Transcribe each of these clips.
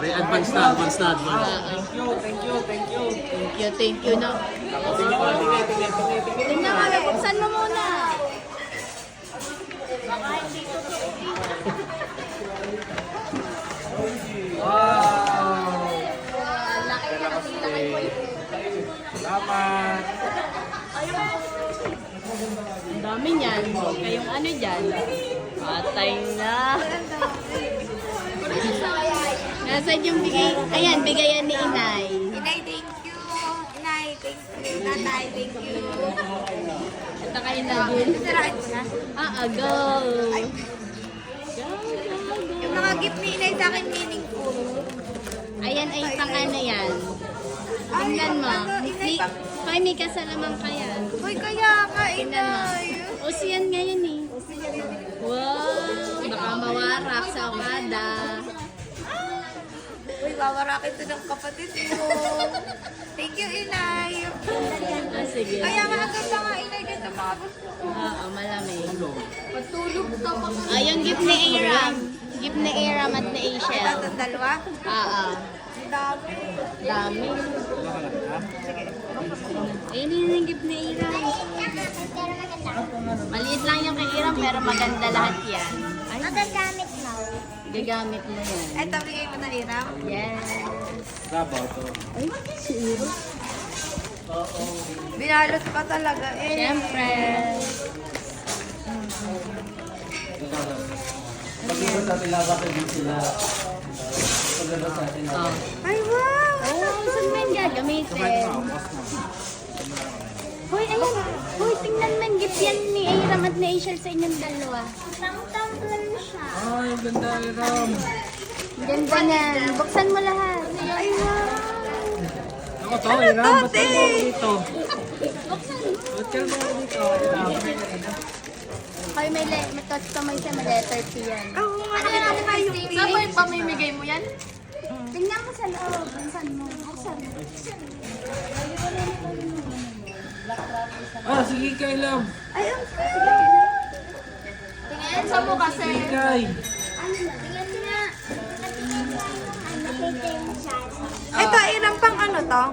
Ay, advance na, advance na, advance. Thank you na. Tingnan mo, buksan mo muna. Salamat. Ang dami niyan. Kayong ano dyan? Patay na. Nasaan yung bigay? Ayan, bigayan ni Inay. Inay, thank you. Inay, thank you. Tatay, thank you. Ito kayo na din. Sirain ko na. Go! Yung mga gift ni Inay sa akin meaningful. Ayan ay pang ano yan. Tingnan mo. May kasalaman ka yan. Uy, kaya ka, Tingnan mo. Inay. Uso yan ngayon eh. Wow! Baka mawarak sa Okada. Uy, wawarakin to ng kapatid mo. Thank you, Inay. Sige. Kaya nga agad na nga, Inay, ganda mga gusto ko. Oo, malamig. Patulog to. Ay, yung gift ni Aram. Gift ni Aram at ni Ashel. Ito, dalawa. Oo. Ang dami. Dami. Ayun yun yung gift ni Aram. Maliit lang yung kay Aram pero maganda lahat yan. Ay, Magagamit mo. gagamit mo yan. Ito, bigay mo na, Iram. Yes. Sabaw to. Ay, si Aram. Binalot pa talaga eh. Siyempre. Pag-ibig sa atin labas din sila. Pag-ibig sa atin Oh. Ay, wow! Oh, saan mo yung gagamitin? Hoy, ayan. Hoy, tingnan mo yung gift yan ni Aram at ni Ashel sa inyong dalawa. Tang-tanglan siya. Ay, ang ganda ni Ram. Ganda niyan. Buksan mo lahat. Ay, wow! Ako to, Ram. Ba't te? mo ako dito? Ba't ka mo ako dito? Ram. Hoy, may touch kamay siya. May letter T yan. Oo nga, ano nga yung Sabay, pamimigay mo yan? Tingnan mo sa loob. Buksan mo. Buksan mo. Ah, sige kay Lam. Ay, ang Tingnan sa mo kasi. Sige kay. tingnan nga. Ito, Iram, pang ano to?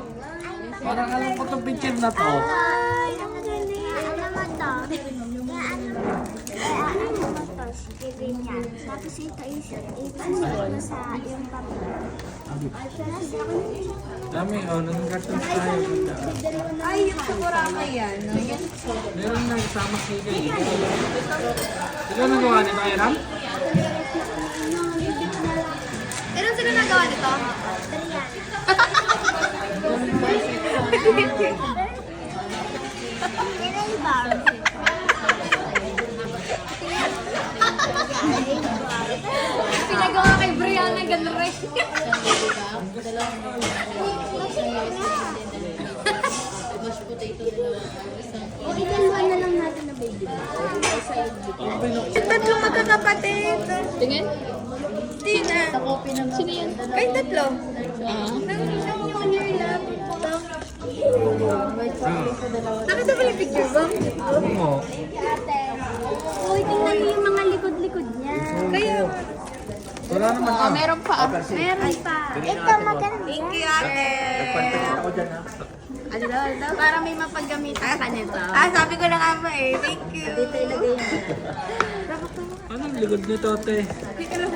Parang alam ko itong picture na to. Ay, ang galing. Alam mo to? Ano mo to? Sige niya. Tapos ito is, mo sa yung papel. Dami, oh, nung cartoons tayo. Ay, yung sakurama yan. Meron na isama kay kay. Ikaw nagawa ni Ram? Pero sino nagawa nito? Pinagawa kay Brianna ganun rin. O, idalwa na lang natin na baby. Yung tatlong magkakapatid. Tingin? Tina. Sa copy ng sino yan? Ay, tatlo. Ah. Nang yung your laptop. Nakita ba yung picture ba? Oo. Uy, tingnan mo yung mga likod-likod niya. Kaya, Wala naman ah. Meron pa. Meron pa. ito maganda. Thank you, ate. Ako dyan ha. Alo, para may mapaggamitan ka nito. Sabi ko na nga ba eh. Thank you. Dito ilagay mo. Anong likod nito, te?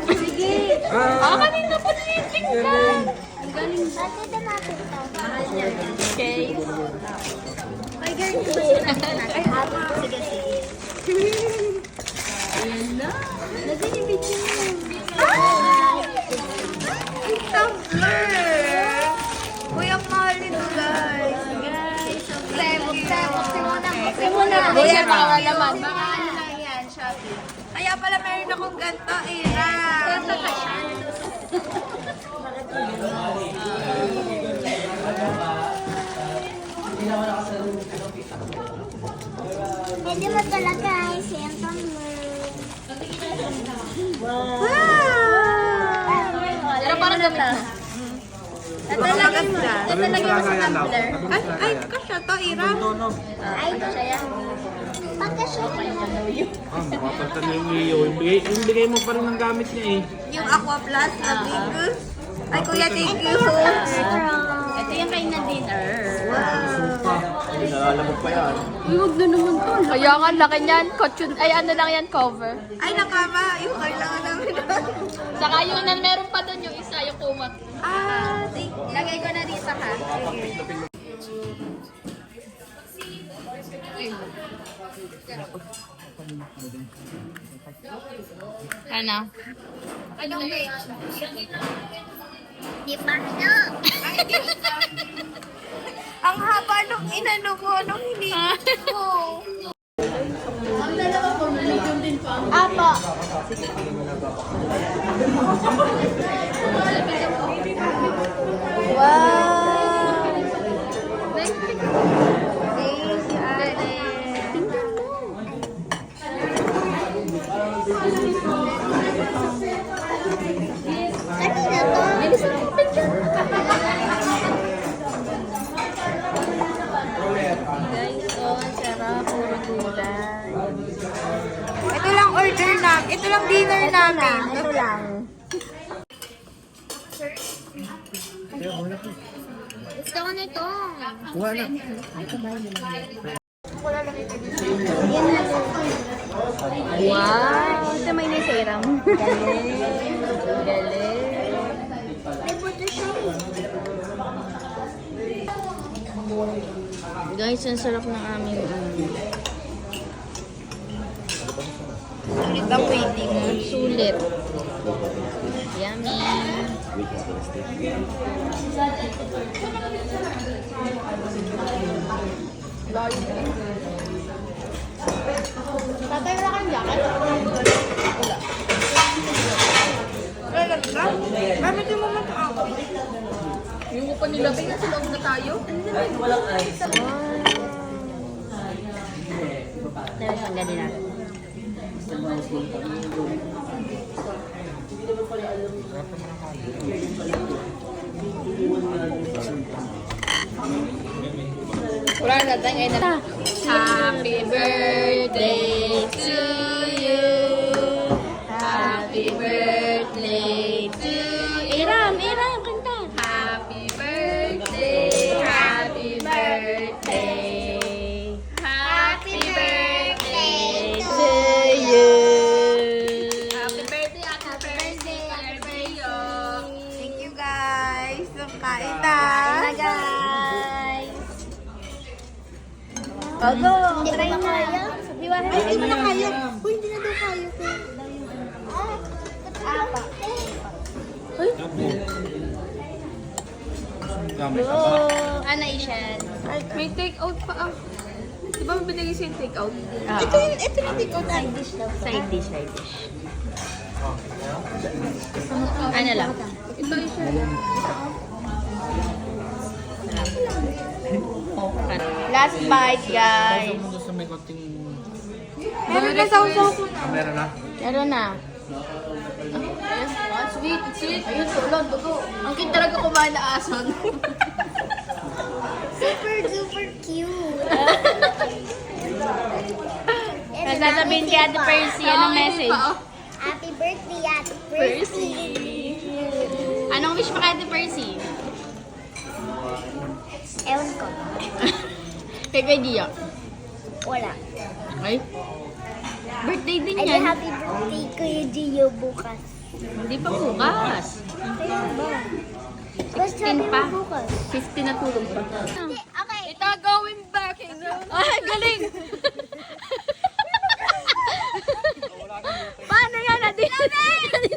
Sige. Ah, Kanina pa nilitingnan. galing. Ang galing. Ate, damapit to. Mahal niya. Okay. Ay, girl, ay, ama. Sige, sige. Ayan na. Lagyan yung video mo. Ay, tumbler. Uy, ang mahal nito, guys. Guys, Buksan mo na. Buksan mo na. Uy, Buksan baka mo naman. naman. Baka ano lang yan, Shopee. Kaya pala meron akong ganito, Ira. Pwede mo talaga, yung tumbler. Wow! Pero parang gamit na. Tatalagan mo. Tatalagay mo sa tumbler. Ay, kasya to, Ira. Ay, siya yan. Pagkasya to. Ah, makapunta na yung iyo. Yung bigay mo pa rin ng gamit niya eh. Yung Aqua Plus na bigos. Ay, kuya, thank you. Ito yung kay na dinner. Nalalamog pa yan. Uy, wag na naman to. Kaya nga, laki niyan. Ay, ano lang yan, cover. Ay, nakama. Yung kailangan namin. Saka yung meron pa doon yung isa, yung kumot. Thank you. Lagay ko na dito ha. Ano? Di pa na. Ang haba nung inano mo, nung hinihintay ko. Ang dalawa po, medium din po. Apo. Wow! Thank you, Ate. Tingnan mo. Kanina to. Bilis na yung picture. Guys, oh, sarap. Puro gulay. Ito lang order namin. Ito lang dinner namin. Ito lang. Gusto ko nito. Kuha na. Wow! Ito may nasiram. Galing. Galing. Guys, ang sarap ng aming Sulit ang waiting. sulit. Yummy. Tatay, wala kang jacket? Galat ka? Gamitin mo man ako. Yung upa nila, na sa loob na tayo. Tanggalin natin. Wala na tayo ngayon na. Happy birthday to you. Happy birthday to Iram, kanta. Happy birthday, happy birthday. Happy birthday to you. Happy birthday, happy birthday, happy birthday. Thank you guys. Kain na. Bye guys. Bago. Hindi ko na kaya. Ay, hindi mo na kaya. Uy, hindi na daw kaya ko. Apa. Ano Ishan? May take out pa ah. Di ba binigay sa'yo yung take out? Ito Ito yung take out. Side dish daw. Side dish, side dish. Ano lang? Ito yung siya. Last bite, guys. Gusto mo gusto may konting Meron na sausaw ko na. camera na? Meron na. Sweet, sweet. Ayun, tulog, dugo. Ang cute talaga kumain na ason. Super duper cute. Sasabihin kay Ate Percy, anong message? Happy birthday, Ate Percy. Anong wish mo kay Ate Percy? Ewan ko. Kay Kuya Gio? Wala. Ay? Birthday din Ay, di yan. happy birthday Kuya Gio bukas. Hindi pa bukas. Kaya ba? Basta 16 pa. mo bukas. 50 na tulog pa. Okay. Ito, going back. Ay, galing! Paano yan? Nadine,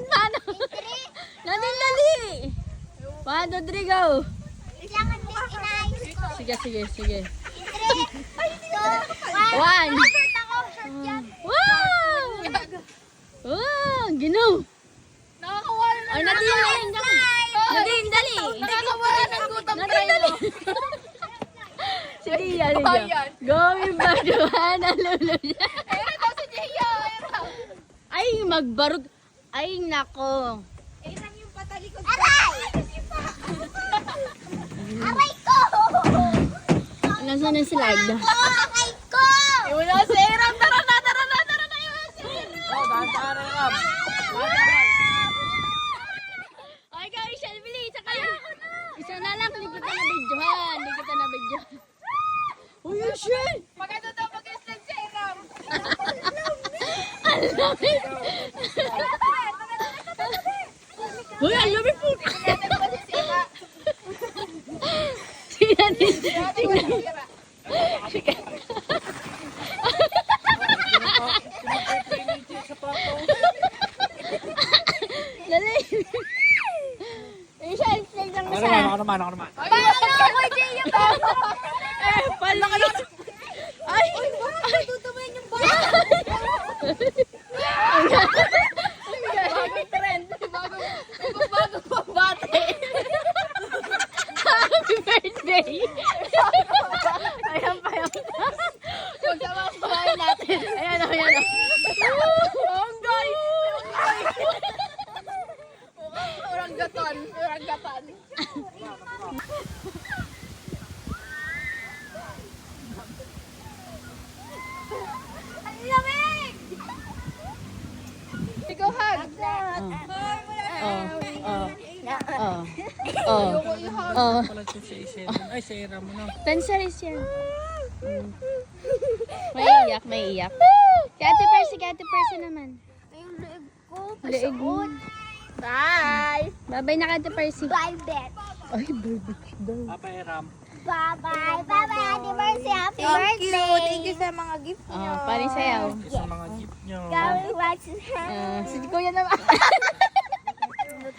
paano? Nadine, dali! 1, 2, 3, go! Kailangan din inayos ko. Sige, sige, sige. 3, 2, 1. 1! Short ako, short yan. Wow! Wow! Ginaw! Nakakawala na. Ay, Nadine, Nadine, dali! Nakakawala ng gutom Nadine, dali! Sige, yan. Going back to Honolulu. Ay, magbarog. Ay, nako. Aray! Aray ko! Nasaan na si Lagda? Aray ko! Iwan na si Eram. Tara na, tara na, tara na. Iwan si Eram. Oh, dahan-dahan na, Rob. Ay, guys, bilis. Shit! Maganda daw mag-extend si Iram. Ang lamig! Uy, ang lamig po! Tingnan din. Tingnan. Dali. Isa, explain lang Ako isa. naman, ako naman, ako naman. Paano ko, Jay, yung bago? Eh, pala ka lang. Ay! Ay, tutumayin yung bago. Bagong trend. Bagong pambate. Happy birthday! Ayan pa yun. Magsama-samahin natin. Ayan o, ayan o. Onggay! Orangatan. Orangatan. Ang lamig! Ikaw, hug. Pala ito si Isen. Ay, si Iram mo na. Danceris yan. May iyak, may iyak. Kati Percy naman. Yung leeg ko. Leeg mo. Bye! Bye-bye na Kati Percy. Bye, Bet. Ay, baby daw. Papa Iram. Bye-bye. Bye-bye. Happy birthday. Happy Thank you. birthday. Thank you sa mga gift niyo. Oh, parin sayaw. Sa mga gift nyo. Gawin watch Si Kuya naman.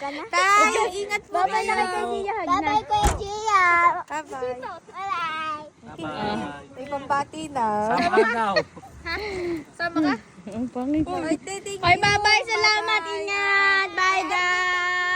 Tay, ingat po Bye-bye na kay kayo. Kuya. Bye-bye, Kuya Gia. Bye-bye. Bye-bye. Bye-bye. May pambati na. Sama ka daw. Sama ka? Ang pangit. Ay, thank you. Ay, bye-bye. Salamat. Ingat. Bye, guys.